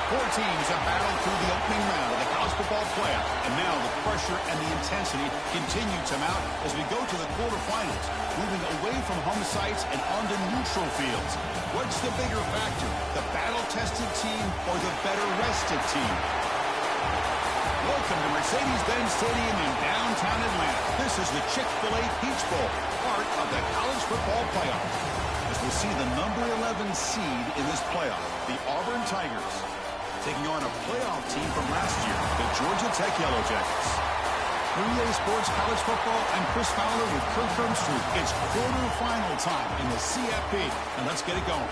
Four teams have battled through the opening round of the college football playoff, and now the pressure and the intensity continue to mount as we go to the quarterfinals, moving away from home sites and onto neutral fields. What's the bigger factor, the battle-tested team or the better-rested team? Welcome to Mercedes-Benz Stadium in downtown Atlanta. This is the Chick-fil-A Peach Bowl, part of the college football playoff. As we'll see the number 11 seed in this playoff, the Auburn Tigers, taking on a playoff team from last year, the Georgia Tech Yellow Jackets. For EA Sports College Football, I'm Chris Fowler with Kirk Hermstruth. It's quarterfinal time in the CFP, and let's get it going.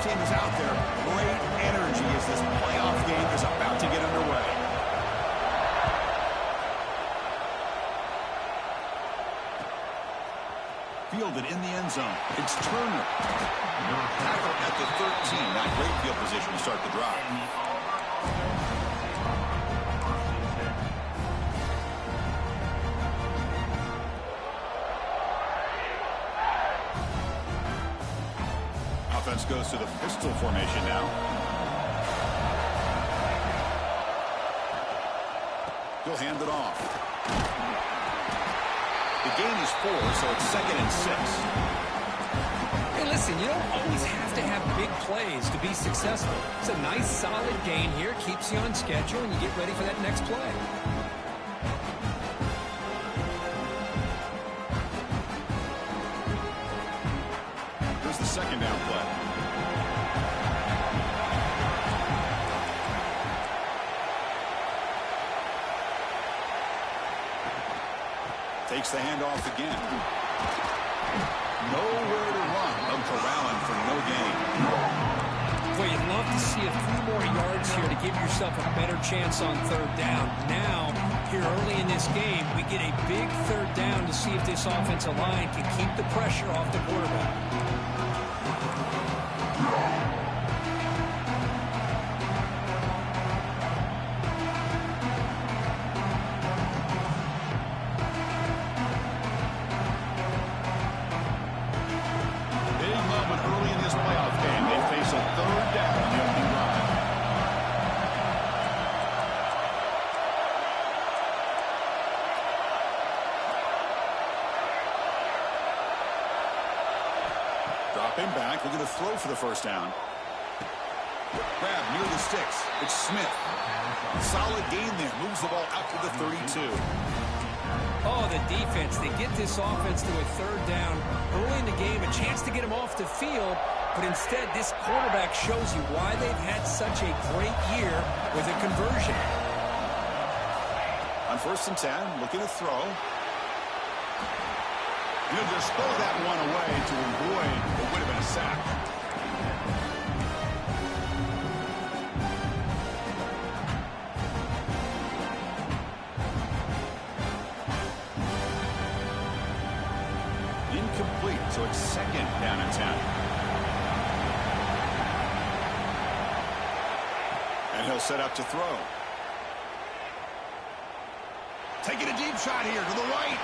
Team is out there. Great energy as this playoff game is about to get underway. Fielded in the end zone. It's Turner. Tackle at the 13. Not great field position to start the drive. Offense goes to the pistol formation now. He'll hand it off. The gain is 4, so it's 2nd and 6. Hey, listen, you don't always have to have big plays to be successful. It's a nice, solid gain here. Keeps you on schedule, and you get ready for that next play. Here's the second down play. Takes the handoff again. Nowhere to run. I'm corralling for no gain. Well, you'd love to see a few more yards here to give yourself a better chance on third down. Now, here early in this game, we get a big third down to see if this offensive line can keep the pressure off the quarterback. Dropping back, looking to throw for the first down. Grab near the sticks. It's Smith. Solid gain there. Moves the ball out to the 32. Oh, the defense. They get this offense to a third down early in the game. A chance to get them off the field. But instead, this quarterback shows you why they've had such a great year with a conversion. On 1st and 10, looking to throw. He'll just throw that one away to avoid what would have been a sack. Incomplete, so it's 2nd down and 10. And he'll set up to throw. Taking a deep shot here to the right.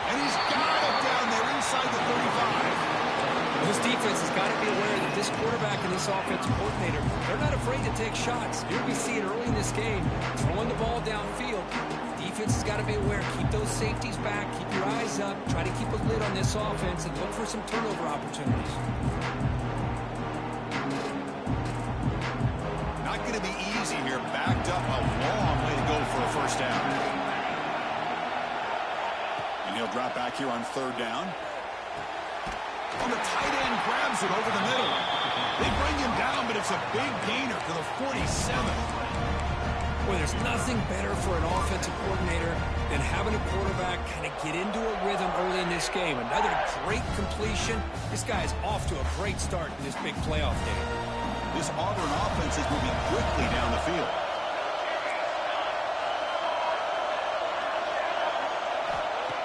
And he's got it down there inside the 35. This defense has got to be aware that this quarterback and this offensive coordinator, they're not afraid to take shots. Here we see it early in this game, throwing the ball downfield. The defense has got to be aware. Keep those safeties back. Keep your eyes up. Try to keep a lid on this offense and look for some turnover opportunities. Not going to be easy here. Backed up a long way to go for a first down. He'll drop back here on 3rd down. On the tight end, grabs it over the middle. They bring him down, but it's a big gainer to the 47. Well, there's nothing better for an offensive coordinator than having a quarterback kind of get into a rhythm early in this game. Another great completion. This guy is off to a great start in this big playoff game. This Auburn offense is moving quickly down the field.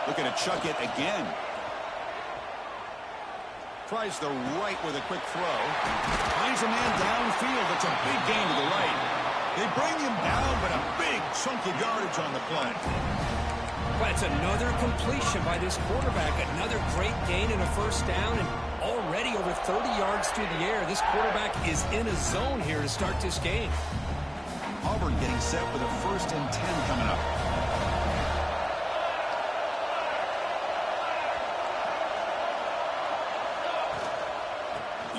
Looking to chuck it again. Tries the right with a quick throw. Finds a man downfield. It's a big gain to the right. They bring him down, but a big chunk of yardage on the play. Well, it's another completion by this quarterback. Another great gain and a first down, and already over 30 yards through the air. This quarterback is in a zone here to start this game. Auburn getting set with a 1st and 10 coming up.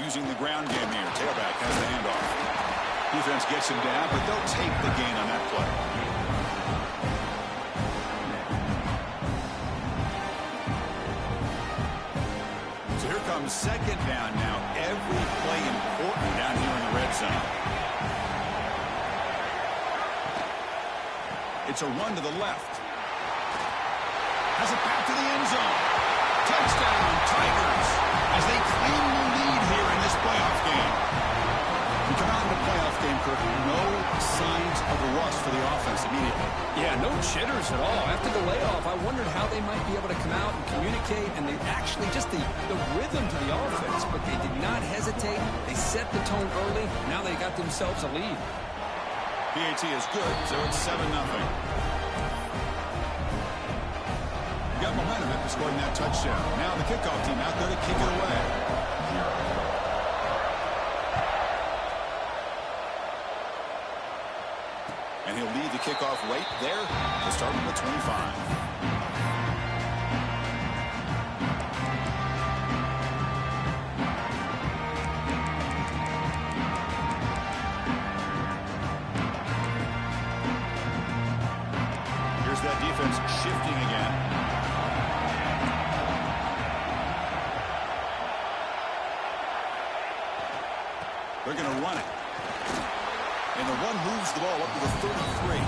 Using the ground game here. Tailback has the handoff. Defense gets him down, but they'll take the gain on that play. So here comes 2nd down now. Every play important down here in the red zone. It's a run to the left. Has it back to the end zone. Touchdown, Tigers, as they claim the lead here in this playoff game. We come out in the playoff game, Kirk, no signs of a rust for the offense immediately. Yeah, no jitters at all. After the layoff, I wondered how they might be able to come out and communicate, and they actually just the rhythm to the offense, but they did not hesitate. They set the tone early. Now they got themselves a lead. PAT is good, so it's 7-0. Got momentum after scoring that touchdown. Now the kickoff team out there to kick it away. And he'll lead the kickoff right there to start with the 25. Here's that defense shifting again. They're going to run it. And the one moves the ball up to the 33.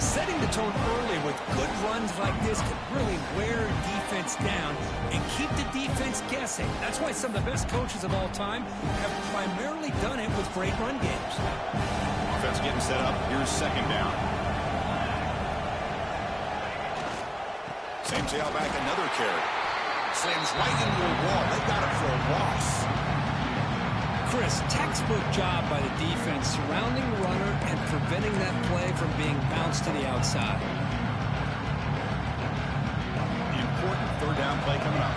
Setting the tone early with good runs like this can really wear defense down and keep the defense guessing. That's why some of the best coaches of all time have primarily done it with great run games. Offense getting set up. Here's 2nd down. Same tailback, another carry. Slams right into a wall. They got it for a loss. Chris, textbook job by the defense surrounding the runner and preventing that play from being bounced to the outside. Important 3rd down play coming up.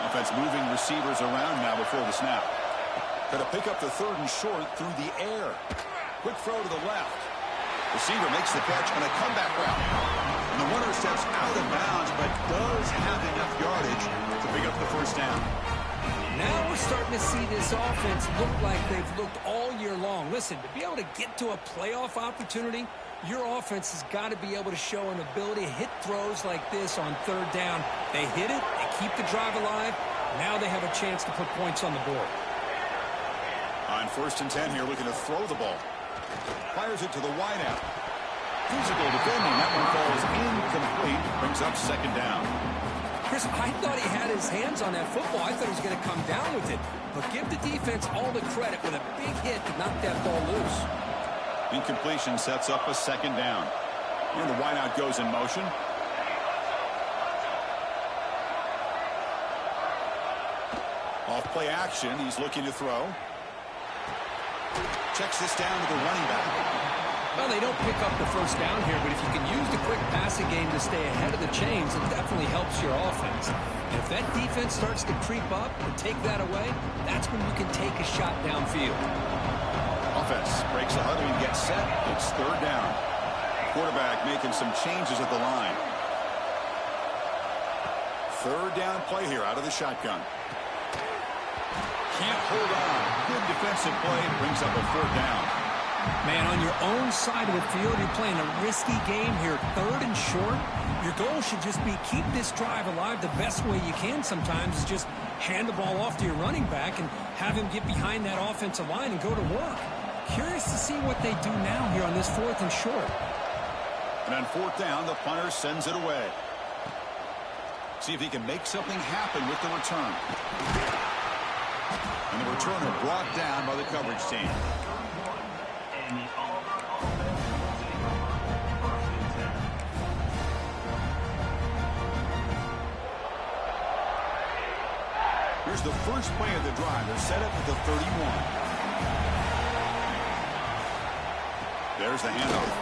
Offense moving receivers around now before the snap. Going to pick up the 3rd and short through the air. Quick throw to the left. Receiver makes the catch on a comeback route. And the runner steps out of bounds, but does have enough yardage to pick up the 1st down. Now we're starting to see this offense look like they've looked all year long. Listen, to be able to get to a playoff opportunity, your offense has got to be able to show an ability to hit throws like this on 3rd down. They hit it, they keep the drive alive. Now they have a chance to put points on the board. On 1st and 10 here, looking to throw the ball. Fires it to the wideout. Physical defending. That one falls incomplete. Brings up 2nd down. Chris, I thought he had his hands on that football. I thought he was going to come down with it. But give the defense all the credit with a big hit to knock that ball loose. Incompletion sets up a 2nd down. And the wideout goes in motion. Off play action. He's looking to throw. Checks this down to the running back. Well, they don't pick up the 1st down here, but if you can use the quick passing game to stay ahead of the chains, it definitely helps your offense. And if that defense starts to creep up and take that away, that's when you can take a shot downfield. Offense breaks the huddle and gets set. It's 3rd down. Quarterback making some changes at the line. 3rd down play here out of the shotgun. Can't hold on. Good defensive play. Brings up a 4th down. Man, on your own side of the field, you're playing a risky game here. 3rd and short. Your goal should just be keep this drive alive the best way you can sometimes is just hand the ball off to your running back and have him get behind that offensive line and go to work. Curious to see what they do now here on this 4th and short. And on 4th down, the punter sends it away. See if he can make something happen with the return. And the returner brought down by the coverage team. first play of the drive. They're set up at the 31. There's the handoff.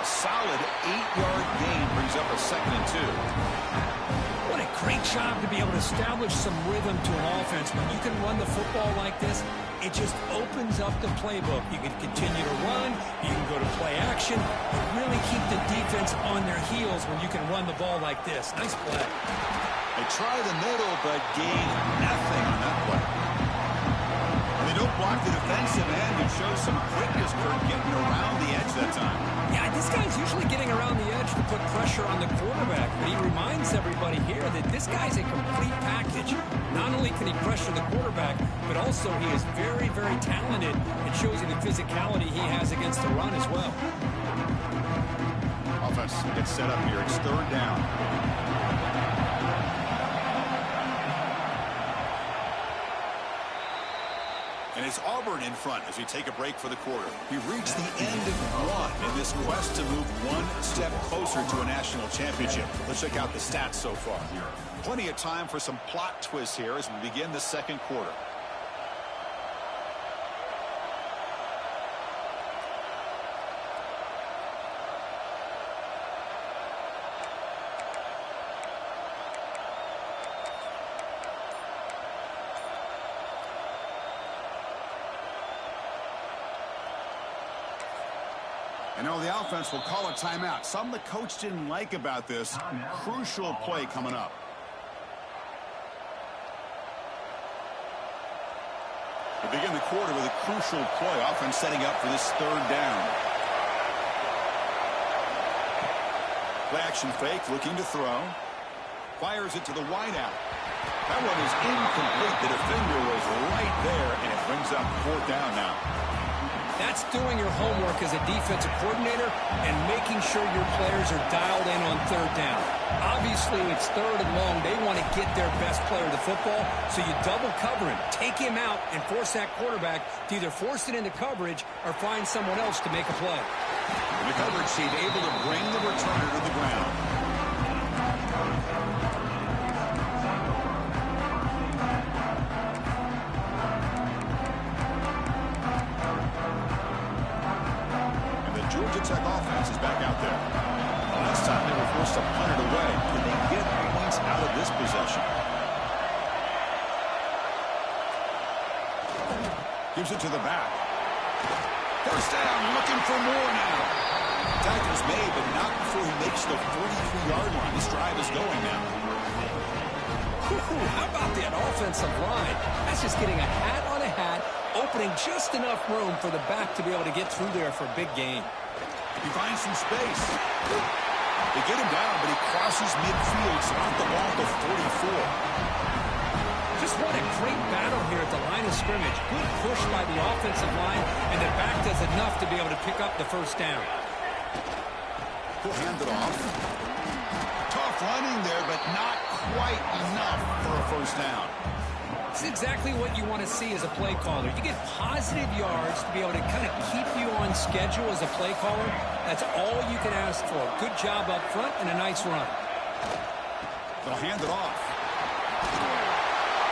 A solid 8-yard gain brings up a 2nd and 2. What a great job to be able to establish some rhythm to an offense. When you can run the football like this, it just opens up the playbook. You can continue to run. You can go to play action. And really keep the defense on their heels when you can run the ball like this. Nice play. They try the middle, but gain nothing on that play. And they don't block the defensive end and show some quickness, Kurt, getting around the edge that time. Yeah, this guy's usually getting around the edge to put pressure on the quarterback, but he reminds everybody here that this guy's a complete package. Not only can he pressure the quarterback, but also he is very, very talented. It shows you the physicality he has against the run as well. Offense gets set up here. It's 3rd down. And it's Auburn in front as we take a break for the quarter. We've reached the end of one in this quest to move one step closer to a national championship. Let's check out the stats so far. Plenty of time for some plot twists here as we begin the 2nd quarter. And now the offense will call a timeout. Something the coach didn't like about this. Crucial play coming up. We begin the quarter with a crucial play. Offense setting up for this 3rd down. Play action fake, looking to throw. Fires it to the wideout. That one is incomplete. The defender was right there, and it brings up 4th down now. That's doing your homework as a defensive coordinator and making sure your players are dialed in on 3rd down. Obviously, it's 3rd and long. They want to get their best player to the football, so you double cover him, take him out, and force that quarterback to either force it into coverage or find someone else to make a play. In the coverage sheet, able to bring the returner to the ground. Georgia Tech offense is back out there. Last time they were forced to punt it away. Can they get points out of this possession? Gives it to the back. 1st down, looking for more now. Tackle's made, but not before he makes the 43-yard line. This drive is going now. How about that offensive line? That's just getting a hat on a hat, opening just enough room for the back to be able to get through there for a big gain. He finds some space. They get him down, but he crosses midfield, spot the ball at the 44. Just what a great battle here at the line of scrimmage. Good push by the offensive line, and the back does enough to be able to pick up the 1st down. He'll hand it off. Tough running there, but not quite enough for a 1st down. It's exactly what you want to see as a play caller. You get positive yards to be able to kind of keep you on schedule as a play caller. That's all you can ask for. Good job up front and a nice run. They'll hand it off.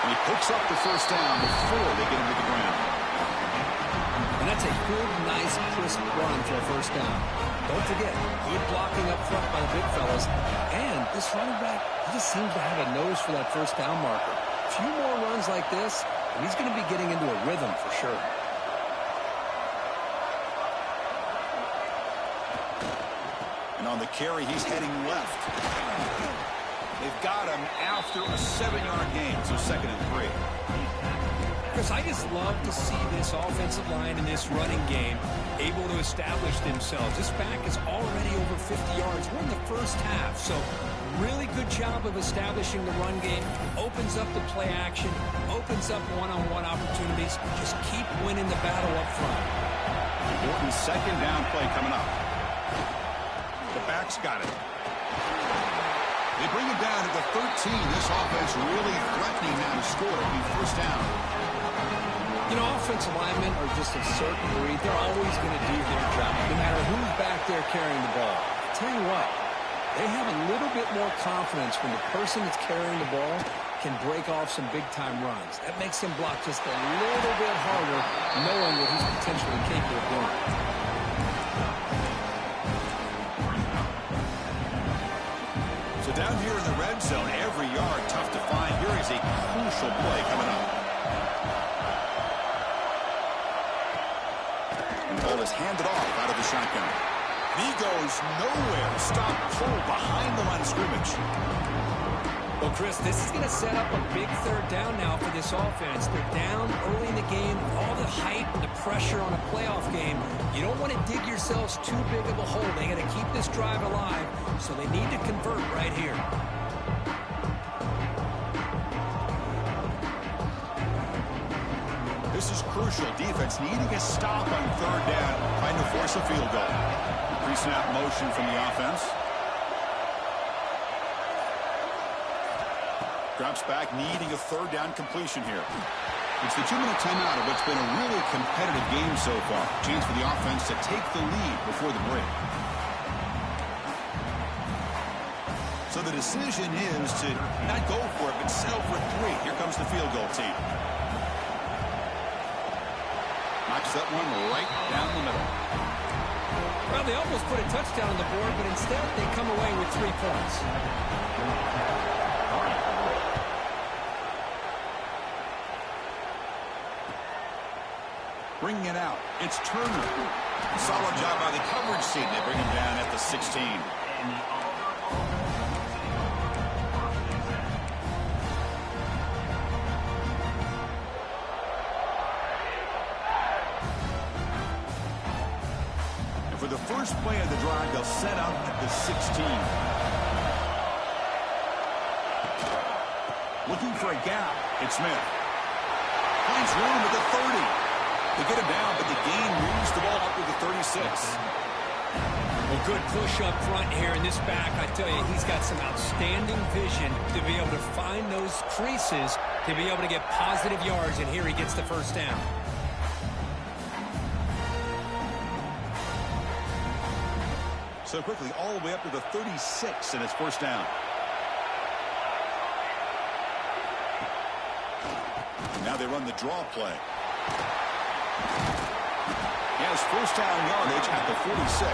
And he picks up the 1st down before they get him to the ground. And that's a good, nice, crisp run for a 1st down. Don't forget, good blocking up front by the big fellas. And this running back, he just seems to have a nose for that 1st down marker. A few more runs like this, and he's going to be getting into a rhythm for sure. And on the carry, he's heading left. They've got him after a 7-yard gain, so 2nd and 3. Chris, I just love to see this offensive line in this running game able to establish themselves. This back is already over 50 yards. We're in the 1st half, so really good job of establishing the run game. Opens up the play action, opens up one-on-one opportunities. Just keep winning the battle up front. Important 2nd down play coming up. The back's got it. They bring it down to the 13. This offense really threatening now to score. It'll be 1st down. You know, offensive linemen are just a certain breed. They're always going to do their job, no matter who's back there carrying the ball. I'll tell you what, they have a little bit more confidence when the person that's carrying the ball can break off some big-time runs. That makes him block just a little bit harder, knowing what he's potentially capable of doing. So down here in the red zone, every yard tough to find. Here is a crucial play coming up. And the ball is handed off out of the shotgun. He goes nowhere. Stop pull behind the line of scrimmage. Well, Chris, this is going to set up a big third down now for this offense. They're down early in the game. All the hype and the pressure on a playoff game. You don't want to dig yourselves too big of a hole. They got to keep this drive alive, so they need to convert right here. This is crucial. Defense needing a stop on third down, trying to force a field goal. Pre-snap motion from the offense. Drops back, needing a third down completion here. It's the 2-minute timeout of what's been a really competitive game so far. Chance for the offense to take the lead before the break. So the decision is to not go for it, but settle for 3. Here comes the field goal team. Knocks that one right down the middle. Well, they almost put a touchdown on the board, but instead they come away with 3 points. Bringing it out. It's Turner. Solid job by the coverage team. They bring him down at the 16. And for the first play of the drive, they'll set up at the 16. Looking for a gap. It's Smith. Finds room at the 30. They get him down, but the gain moves the ball up to the 36. Well, good push up front here in this back. I tell you, he's got some outstanding vision to be able to find those creases, to be able to get positive yards, and here he gets the first down. So quickly, all the way up to the 36, and it's first down. Now they run the draw play. He has first down yardage at the 46.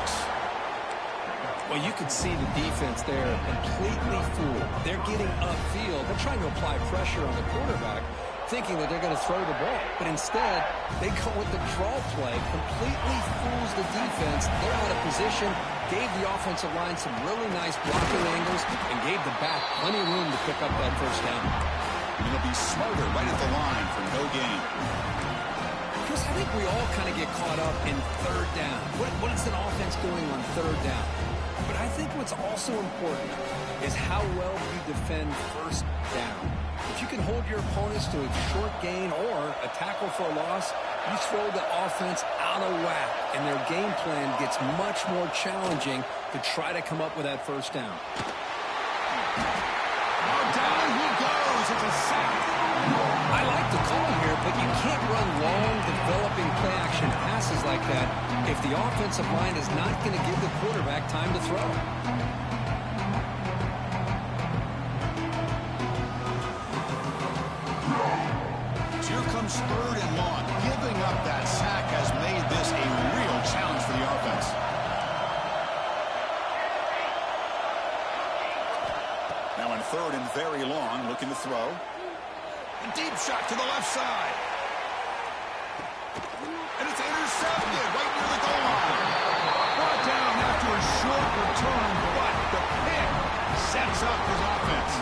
Well, you can see the defense there completely fooled. They're getting upfield. They're trying to apply pressure on the quarterback, thinking that they're going to throw the ball. But instead, they go with the draw play, completely fools the defense. They're out of position, gave the offensive line some really nice blocking angles, and gave the back plenty of room to pick up that first down. And he'll be smarter right at the line for no gain. Chris, I think we all kind of get caught up in third down. What is an offense doing on third down? But I think what's also important is how well you defend first down. If you can hold your opponents to a short gain or a tackle for a loss, you throw the offense out of whack, and their game plan gets much more challenging to try to come up with that first down. Oh, down he goes. It's a sack. I like the call here, but you can't run long, developing play-action passes like that if the offensive line is not going to give the quarterback time to throw. So here comes third and long. Giving up that sack has made this a real challenge for the offense. Now in third and very long, looking to throw. A deep shot to the left side. And it's intercepted right near the goal line. Brought down after a short return, but the pick sets up his offense.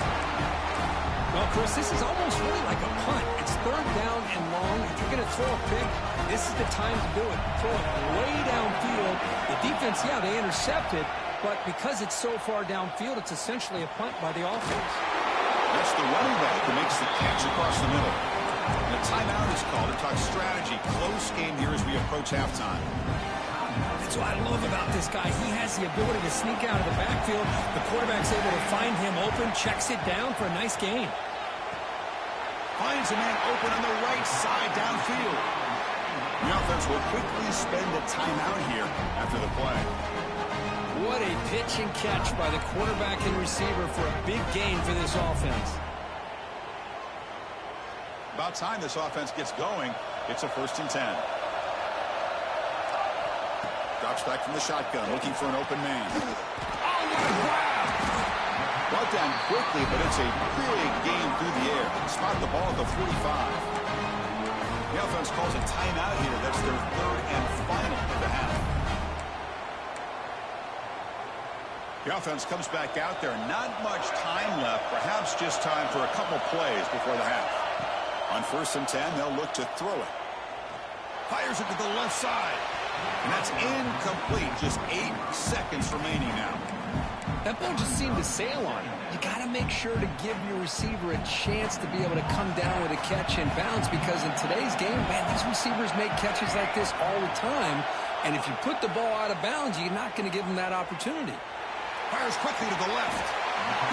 Well, Chris, this is almost really like a punt. It's third down and long. If you're going to throw a pick, this is the time to do it. Throw it way downfield. The defense, yeah, they intercepted, but because it's so far downfield, it's essentially a punt by the offense. That's the running back who makes the catch across the middle. And a timeout is called to talk strategy. Close game here as we approach halftime. That's what I love about this guy. He has the ability to sneak out of the backfield. The quarterback's able to find him open, checks it down for a nice gain. Finds a man open on the right side downfield. The offense will quickly spend a timeout here after the play. What a pitch and catch by the quarterback and receiver for a big gain for this offense. About time this offense gets going. It's a 1st and 10. Drops back from the shotgun, looking for an open man. Oh, what a grab! Brought down quickly, but it's a big game through the air. Spot the ball at the 45. The offense calls a timeout here. That's their 3rd and final of the half. The offense comes back out there. Not much time left. Perhaps just time for a couple plays before the half. On 1st and 10, they'll look to throw it. Fires it to the left side. And that's incomplete. Just 8 seconds remaining now. That ball just seemed to sail on him. You got to make sure to give your receiver a chance to be able to come down with a catch and bounce, because in today's game, man, these receivers make catches like this all the time. And if you put the ball out of bounds, you're not going to give them that opportunity. Fires quickly to the left.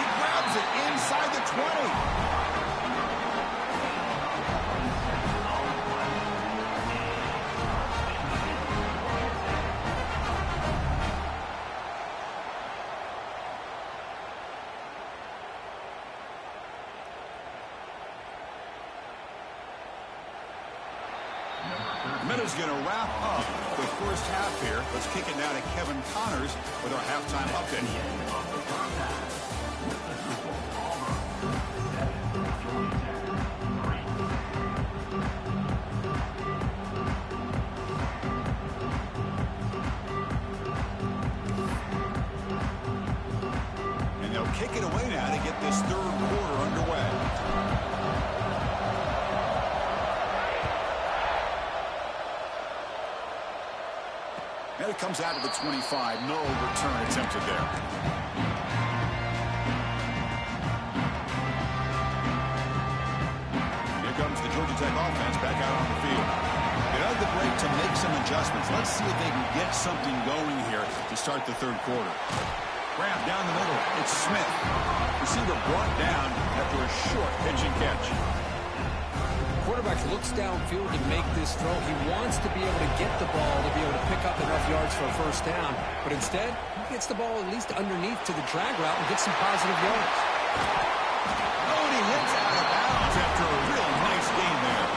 He grabs it inside the 20. Minute's going to wrap up the first half here. Let's kick it now to Kevin Connors with our halftime update. And they'll kick it away now to get this 3rd quarter underway. And it comes out of the 25. No return attempted there. Here comes the Georgia Tech offense back out on the field. They had the break to make some adjustments. Let's see if they can get something going here to start the 3rd quarter. Grab down the middle. It's Smith. Receiver brought down after a short pitch and catch. Quarterback looks downfield to make this throw. He wants to be able to get the ball to be able to pick up enough yards for a 1st down. But instead, he gets the ball at least underneath to the drag route and gets some positive yards. Oh, and he hits out of bounds after a real nice game there.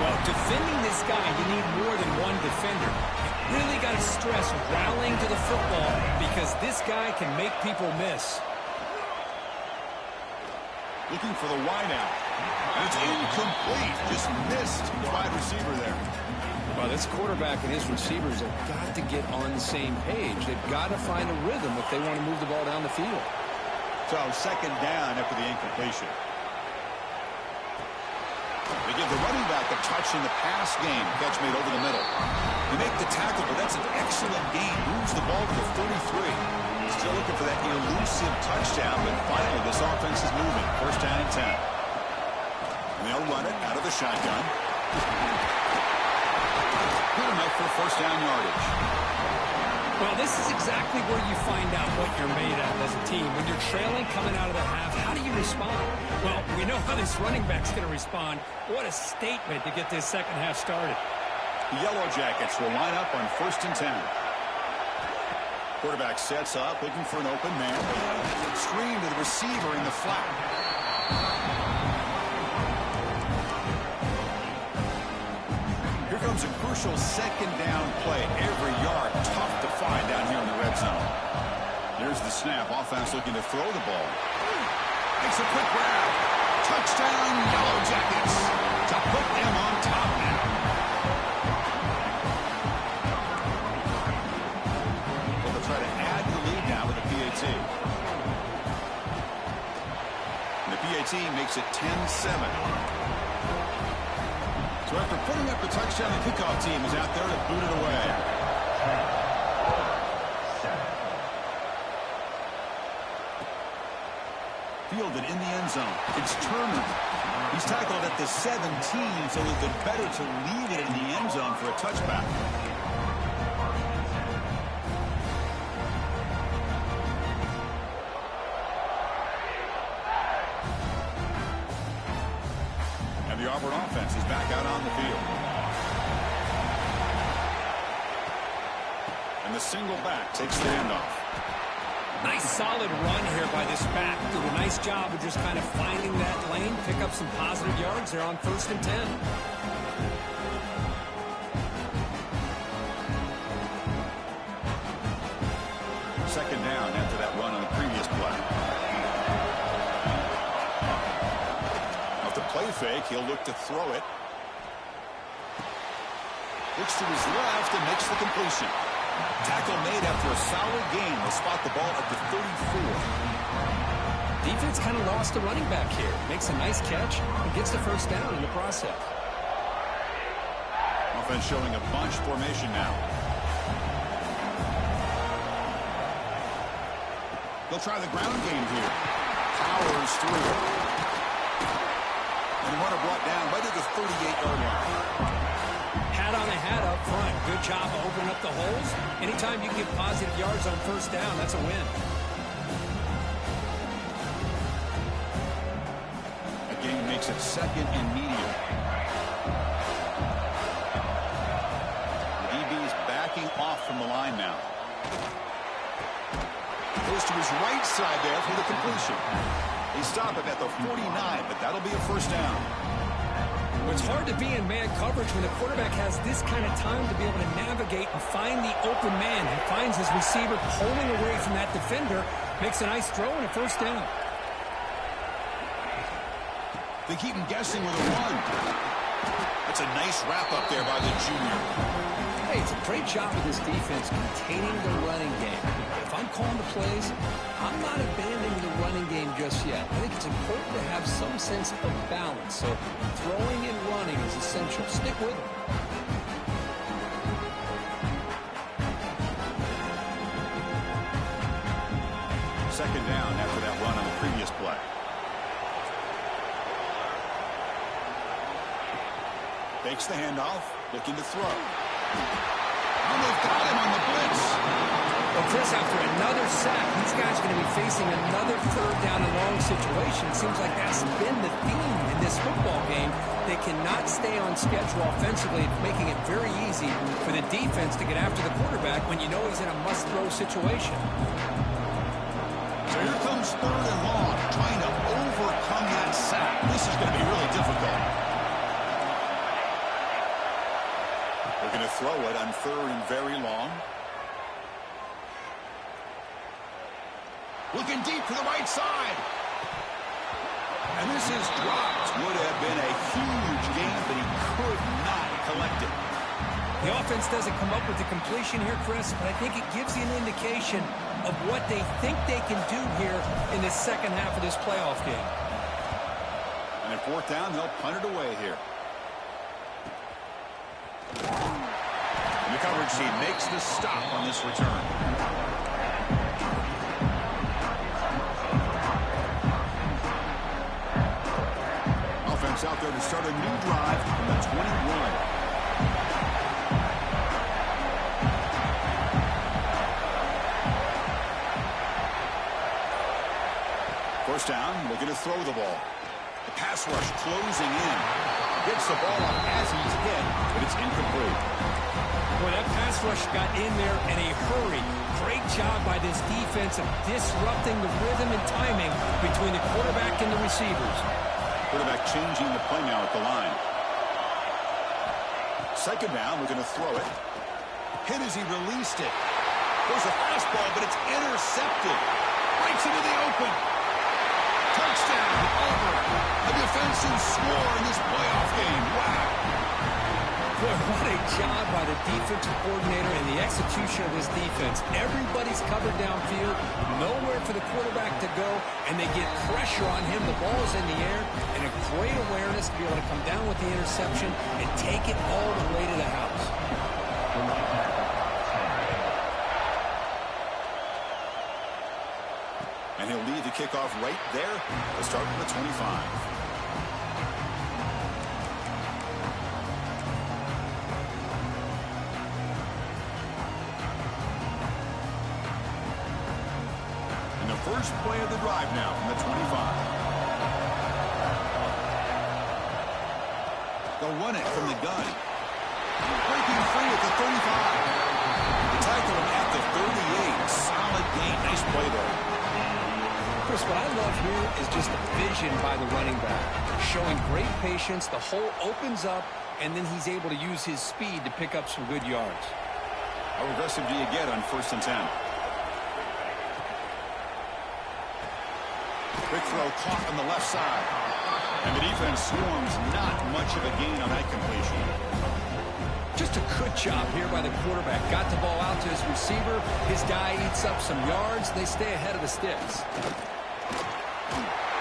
Well, defending this guy, you need more than one defender. You really got to stress rallying to the football, because this guy can make people miss. Looking for the wide out. And it's incomplete. Just missed the wide receiver there. Well, this quarterback and his receivers have got to get on the same page. They've got to find a rhythm if they want to move the ball down the field. So 2nd down after the incompletion. They give the running back a touch in the pass game. Catch made over the middle. They make the tackle, but that's an excellent gain. Moves the ball to the 33. Still looking for that elusive touchdown, but finally this offense is moving. 1st down and 10. And they'll run it out of the shotgun. Good enough for 1st down yardage. Well, this is exactly where you find out what you're made of as a team. When you're trailing coming out of the half, how do you respond? Well, we know how this running back's going to respond. What a statement to get this 2nd half started. The Yellow Jackets will line up on 1st and 10. Quarterback sets up, looking for an open man. Screen to the receiver in the flat. Here comes a crucial 2nd down play. Every yard tough to find down here in the red zone. Here's the snap. Offense looking to throw the ball. Makes a quick grab. Touchdown, Yellow Jackets. To put them on top now. They'll try to add the lead now with a PAT. And the PAT makes it 10-7. So after putting up the touchdown, the kickoff team is out there to boot it away. Fielded in the end zone. It's Turner. He's tackled at the 17, so it would have been better to leave it in the end zone for a touchback. And the Auburn offense is back out on the field. And the single back takes the handoff. Nice solid run here by this back. Did a nice job of just kind of finding that lane, pick up some positive yards there on 1st and 10. Second down after that run on the previous play. Off the play fake, he'll look to throw it. Looks to his left and makes the completion. Tackle made after a solid gain. They'll spot the ball at the 34. Defense kind of lost the running back here. Makes a nice catch and gets the first down in the process. Offense showing a bunch formation now. They'll try the ground game here. Powers through. And the runner brought down right at the 38-yard line. Hat on a hat up front. Good job of opening up the holes. Anytime you can get positive yards on 1st down, that's a win. That game makes it 2nd and medium. The DB's backing off from the line now. Goes to his right side there for the completion. They stop it at the 49, but that'll be a first down. It's hard to be in man coverage when the quarterback has this kind of time to be able to navigate and find the open man. He finds his receiver pulling away from that defender, makes a nice throw and a first down. They keep him guessing with a run. That's a nice wrap up there by the junior. Hey, it's a great job of this defense containing the running game. If I'm calling the plays, I'm not abandoning the running game just yet. I think it's important to have some sense of balance. So throwing and running is essential. Stick with it. Second down after that run on the previous play. Takes the handoff, looking to throw. And they've got him on the blitz. Well, Chris, after another sack, these guys are going to be facing another 3rd down and long situation. It seems like that's been the theme in this football game. They cannot stay on schedule offensively, making it very easy for the defense to get after the quarterback when you know he's in a must-throw situation. So here comes 3rd and long, trying to overcome that sack. This is going to be really difficult. They're going to throw it on 3rd and very long. Looking deep to the right side. And this is dropped. Would have been a huge gain, but he could not collect it. The offense doesn't come up with the completion here, Chris, but I think it gives you an indication of what they think they can do here in the second half of this playoff game. And at 4th down, they'll punt it away here. And the coverage team makes the stop on this return. Offense out there to start a new drive from the 21. First down, looking to throw the ball. The pass rush closing in. Gets the ball up as he's hit, but it's incomplete. Boy, that pass rush got in there in a hurry. Great job by this defense of disrupting the rhythm and timing between the quarterback and the receivers. Quarterback changing the play now at the line. Second down, we're going to throw it. Hit as he released it. There's a fastball, but it's intercepted. Breaks into the open. Touchdown, over. A defensive score in this playoff game. Wow. Boy, what a job by the defensive coordinator and the execution of this defense. Everybody's covered downfield, nowhere for the quarterback to go, and they get pressure on him. The ball is in the air, and a great awareness to be able to come down with the interception and take it all the way to the house. And he'll lead the kickoff right there to start from the 25. First play of the drive now from the 25. They'll run it from the gun. Breaking free at the 35. They tackle him at the 38. Solid gain. Nice play there. what I love here is just the vision by the running back. Showing great patience, the hole opens up, and then he's able to use his speed to pick up some good yards. How aggressive do you get on 1st and 10? Quick throw caught on the left side. And the defense swarms, not much of a gain on that completion. Just a good job here by the quarterback. Got the ball out to his receiver. His guy eats up some yards. They stay ahead of the sticks.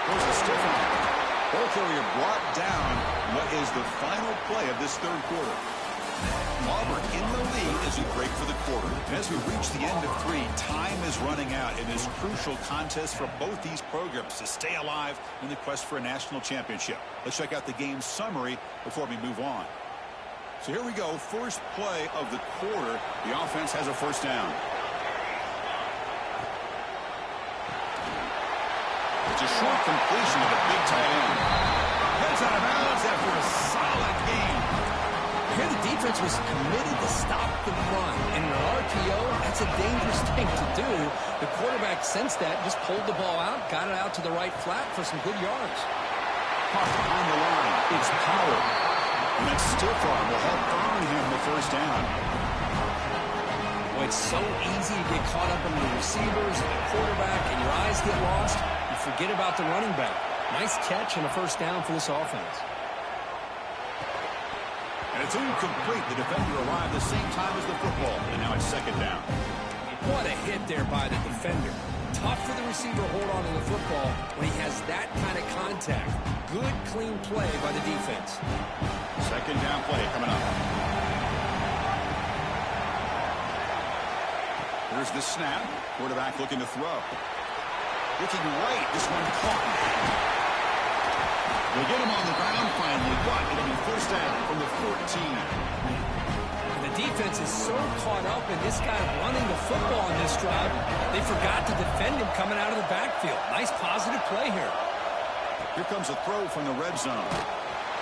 There's a stiff arm. Ball carrier brought down what is the final play of this 3rd quarter. Auburn in the lead as we break for the quarter. And as we reach the end of 3, time is running out in this crucial contest for both these programs to stay alive in the quest for a national championship. Let's check out the game summary before we move on. So here we go. First play of the quarter. The offense has a 1st down. It's a short completion of the big tight end. Heads out of bounds after a solid game. Here the defense was committed to stop the run. And in an RPO, that's a dangerous thing to do. The quarterback sensed that, just pulled the ball out, got it out to the right flat for some good yards. Caught behind the line. It's Power. And that stiff arm will help earn him the 1st down. Well, it's so easy to get caught up in the receivers and the quarterback, and your eyes get lost. You forget about the running back. Nice catch and a 1st down for this offense. And it's incomplete. The defender arrived the same time as the football. And now it's 2nd down. What a hit there by the defender. Tough for the receiver to hold on to the football when he has that kind of contact. Good, clean play by the defense. 2nd down play coming up. Here's the snap. Quarterback looking to throw. Looking right. This one caught. They get him on the ground finally, but it'll be 1st down from the 14. The defense is so caught up in this guy running the football on this drive, they forgot to defend him coming out of the backfield. Nice positive play here. Here comes a throw from the red zone.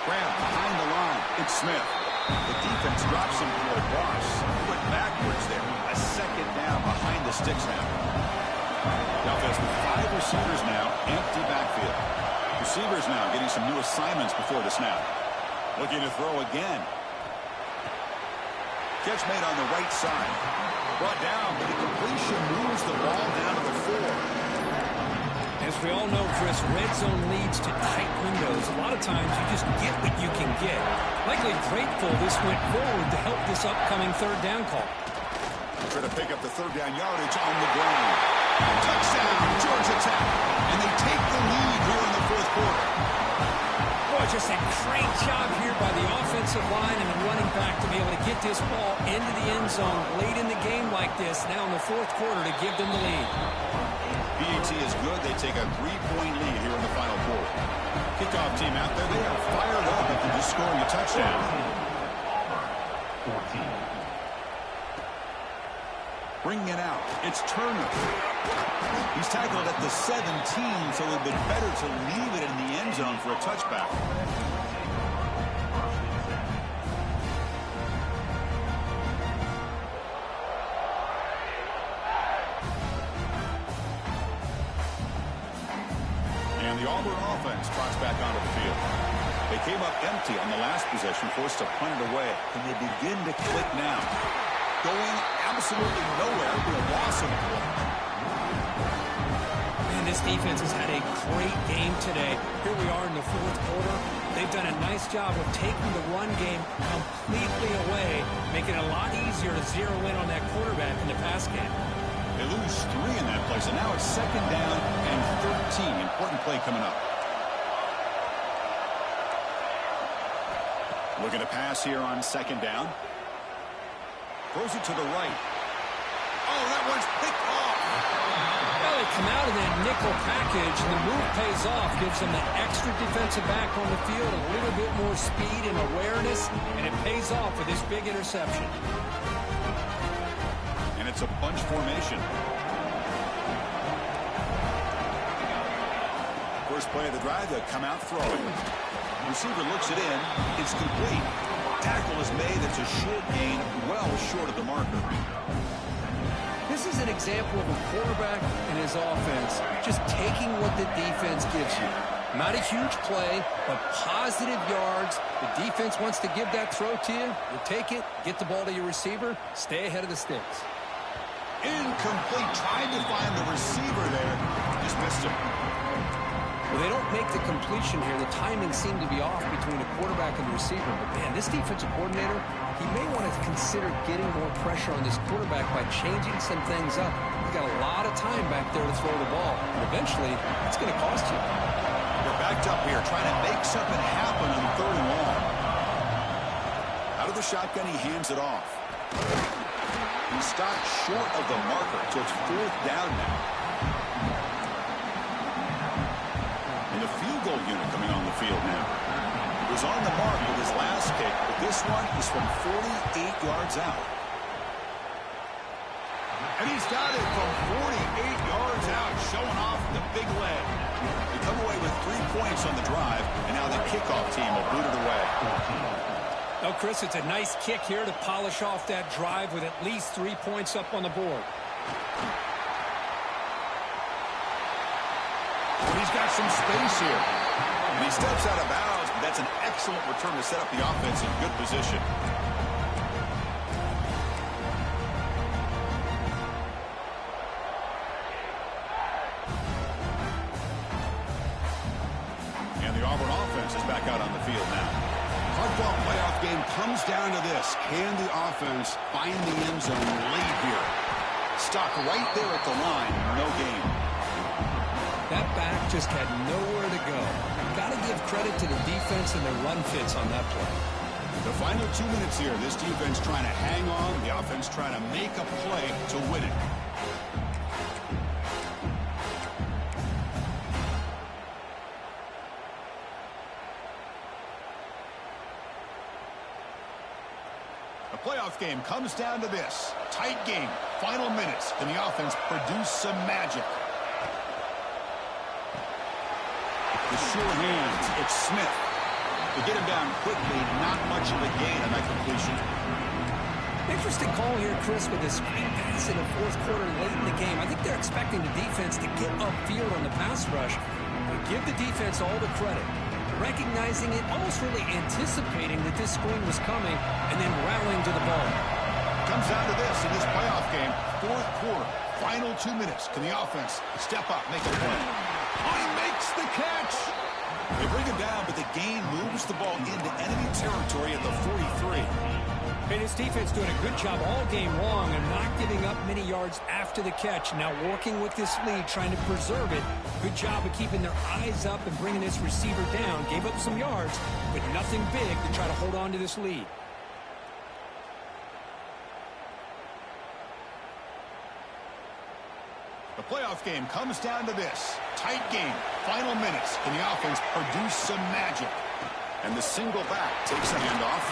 Grab behind the line. It's Smith. The defense drops him for a loss. Went backwards there. A 2nd down behind the sticks now. The offense with 5 receivers now. Empty backfield. Receivers now getting some new assignments before the snap. Looking to throw again. Catch made on the right side. Brought down, but the completion moves the ball down to the 4. As we all know, Chris, red zone leads to tight windows. A lot of times you just get what you can get. Likely grateful this went forward to help this upcoming 3rd down call. Try to pick up the 3rd down yardage on the ground. Touchdown, Georgia Tech. And they take the lead here in the 4th quarter. Boy, just a great job here by the offensive line and the running back to be able to get this ball into the end zone late in the game like this, now in the 4th quarter to give them the lead. PAT is good. They take a 3-point lead here in the final quarter. Kickoff team out there. They are fired up after just scoring a touchdown. 14. Bringing it out. It's Turner. He's tackled at the 17, so it would be better to leave it in the end zone for a touchback. And the Auburn offense trots back onto the field. They came up empty on the last possession, forced to punt it away. And they begin to click now. Going absolutely nowhere with a loss of play. Man, this defense has had a great game today. Here we are in the 4th quarter. They've done a nice job of taking the run game completely away, making it a lot easier to zero in on that quarterback in the pass game. They lose 3 in that place, and now it's 2nd down and 13. Important play coming up. Looking to pass here on 2nd down. Throws it to the right. Oh, that one's picked off. Well, they come out in that nickel package, and the move pays off. Gives them that extra defensive back on the field, a little bit more speed and awareness, and it pays off with this big interception. And it's a bunch formation. First play of the drive, they come out throwing. Receiver looks it in. It's complete. Tackle is made. It's a short gain, well short of the marker. this is an example of a quarterback and his offense just taking what the defense gives you. Not a huge play, but positive yards. The defense wants to give that throw to you. You take it, get the ball to your receiver, stay ahead of the sticks. Incomplete. Tried to find the receiver there. Just missed him. Well, they don't make the completion here. The timing seemed to be off between the quarterback and the receiver. But, man, this defensive coordinator, he may want to consider getting more pressure on this quarterback by changing some things up. He's got a lot of time back there to throw the ball. And eventually, it's going to cost you. They're backed up here, trying to make something happen on 3rd and long. Out of the shotgun, he hands it off. He stopped short of the marker, so it's 4th down now. And the field goal unit coming on the field now. He was on the mark with his last kick, but this one is from 48 yards out. And he's got it from 48 yards out, showing off the big leg. They come away with 3 points on the drive, and now the kickoff team will boot it away. Oh, Chris, it's a nice kick here to polish off that drive with at least 3 points up on the board. He's got some space here. And he steps out of bounds, but that's an excellent return to set up the offense in good position. And the Auburn offense is back out on the field now. Hardball playoff game comes down to this. Can the offense find the end zone late here? Stuck right there at the line. No gain. That back just had nowhere to go. Got to give credit to the defense and their run fits on that play. The final 2 minutes here. This defense trying to hang on. The offense trying to make a play to win it. The playoff game comes down to this. Tight game. Final minutes. Can the offense produce some magic? The sure hands, it's Smith. To get him down quickly, not much of a gain on that completion. Interesting call here, Chris, with this screen pass in the 4th quarter late in the game. I think they're expecting the defense to get upfield on the pass rush. But give the defense all the credit. Recognizing it, almost really anticipating that this screen was coming, and then rallying to the ball. Comes down to this in this playoff game. 4th quarter, final 2 minutes. Can the offense step up, make a play? Oh, he makes the catch. They bring him down, but the gain moves the ball into enemy territory at the 43. And his defense doing a good job all game long and not giving up many yards after the catch. Now working with this lead, trying to preserve it. Good job of keeping their eyes up and bringing this receiver down. Gave up some yards, but nothing big to try to hold on to this lead. The playoff game comes down to this. Tight game. Final minutes. Can the offense produce some magic? And the single back takes a handoff.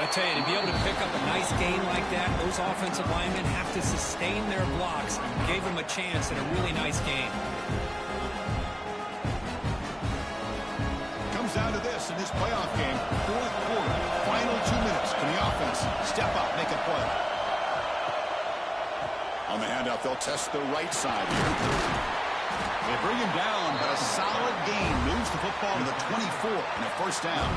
I tell you, to be able to pick up a nice gain like that, those offensive linemen have to sustain their blocks. Gave them a chance in a really nice game. Comes down to this in this playoff game. 4th quarter. Final 2 minutes. Can the offense step up, make a play? On the handoff, they'll test the right side here. They bring him down, but a solid gain moves the football to the 24 and a 1st down.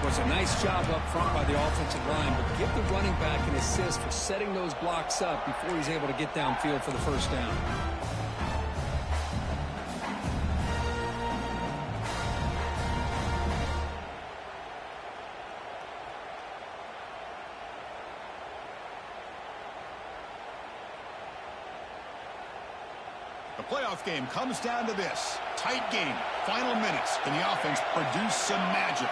It was a nice job up front by the offensive line, but give the running back an assist for setting those blocks up before he's able to get downfield for the 1st down. The playoff game comes down to this. Tight game. Final minutes. Can the offense produce some magic?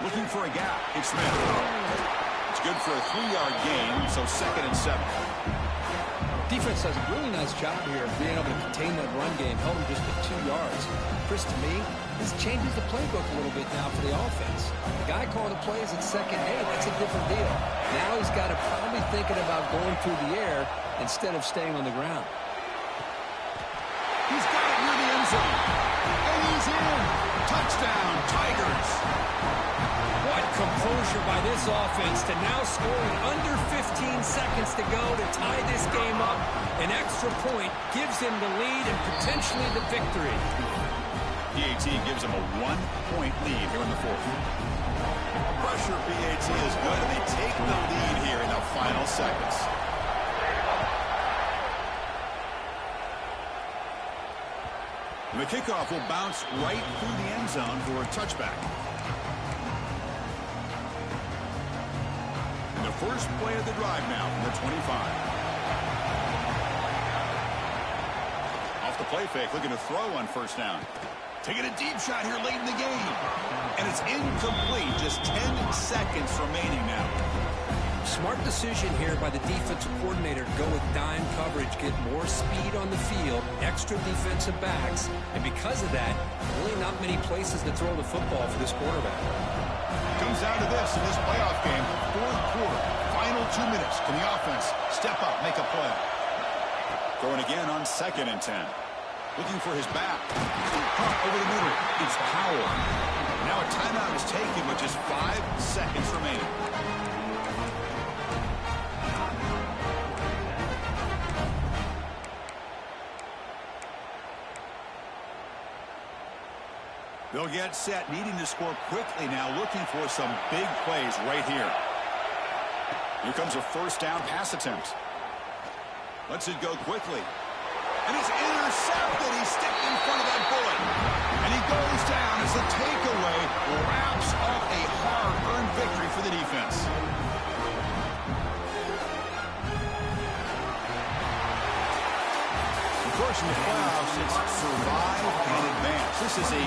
Looking for a gap. It's Smith. It's good for a 3-yard gain, so 2nd and 7. Defense does a really nice job here of being able to contain that run game. Held him just to 2 yards. Chris, to me, this changes the playbook a little bit now for the offense. The guy calling the plays at 2nd, hey, that's a different deal. Now he's got to probably thinking about going through the air instead of staying on the ground. He's got it near the end zone. And he's in. composure by this offense to now score in under 15 seconds to go to tie this game up. An extra point gives him the lead and potentially the victory. PAT gives him a 1-point lead here in the fourth. Pressure PAT is good, and they take the lead here in the final seconds. And the kickoff will bounce right through the end zone for a touchback. And the first play of the drive now from the 25. Off the play fake, looking to throw on first down. Taking a deep shot here late in the game. And it's incomplete. Just 10 seconds remaining now. Smart decision here by the defensive coordinator to go with dime coverage, get more speed on the field, extra defensive backs, and because of that, really not many places to throw the football for this quarterback. Comes down to this in this playoff game, fourth quarter, final 2 minutes. Can the offense step up, make a play? Throwing again on 2nd and 10. Looking for his back. Pump over the middle. It's Powell. Now a timeout is taken with just 5 seconds remaining. They'll get set, needing to score quickly now, looking for some big plays right here. Here comes a first down pass attempt. Lets it go quickly. And it's intercepted. He's sticking in front of that bullet. And he goes down as the takeaway wraps up a hard-earned victory for the defense. Of course, in the playoffs, it's survive and advance. This is a